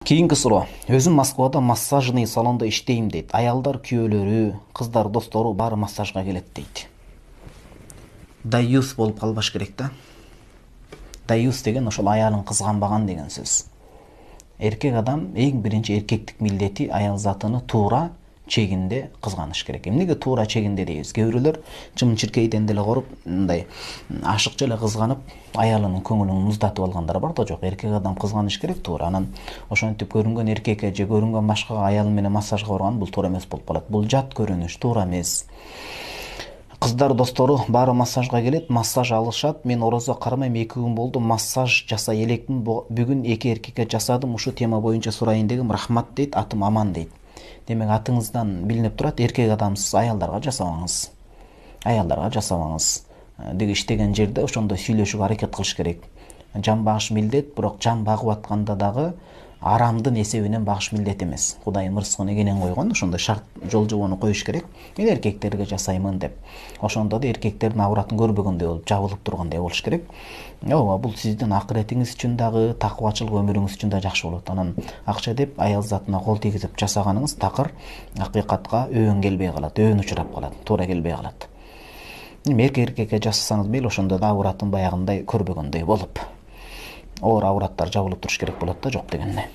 Кийинки суроо. Өзүм Москвада массажный салонда иштейм дейт. Аялдар күйөөлөрү, кыздар достору баары массажга келет дейт. Даюс болуп калбаш керек да. Даюс деген ошол аялын кызганбаган деген сөз. Эркек адам эң биринчи эркектик милдети аял затыны туура чегинде кызганыш керек. Эмнеге туура чегинде дейбиз? Кээ бирөөлөр чымын-чиркейден деле коруп, мындай ашыкча эле кызганып, аялынын көңүлүн муздатып алгандар бар да. Жок, эркек адам кызганыш керек туура. Анан ошентип көрүнгөн эркекке же көрүнгөн башка аялы менен массажга барган бул туура эмес болуп калат. Бул жат көрүнүш, туура эмес. Кыздар достору баары массажга келет, массаж алышат. Мен орозо кармайм, 2 күн болду массаж жасай элекмин. Бүгүн 2 эркекке жасадым. Ушу тема боюнча сурайын дегем. Рахмат дейт, атым Аман дейт. Демек атыңыздан билинип турат, эркек адамсыз аялдарга жасабаңыз. Аялдарга жасабаңыз. Деги иштеген жерде ошондой сүйлөшүүгө аракет кылыш керек. Жан багыш милдет, бирок жан багып атканда дагы арамдын эсебинен багыш милдет эмес. Кудайым ырыскын эгенен койгон, ошондой шарт жол жобону коюш керек. Мен эркектерге жасаймын деп. Ошондо да эркектердин абуратын көрбөгөндөй болуп, жабылып тургандай болуш керек. Ооба, бул сиздин акыретиңиз үчүн дагы, такыбачылык өмүрүңүз үчүн да жакшы болот. Анан акча деп аял затына кол тийгизип жасаганыңыз такыр акыйкатка өөн келбей калат, өөн учурап калат, туура келбей калат. Эркекке жасасаңыз мейли, ошондо да абуратын баягындай көрбөгөндөй болуп, оор абураттар жабылып туруш керек болот да, жок дегенде.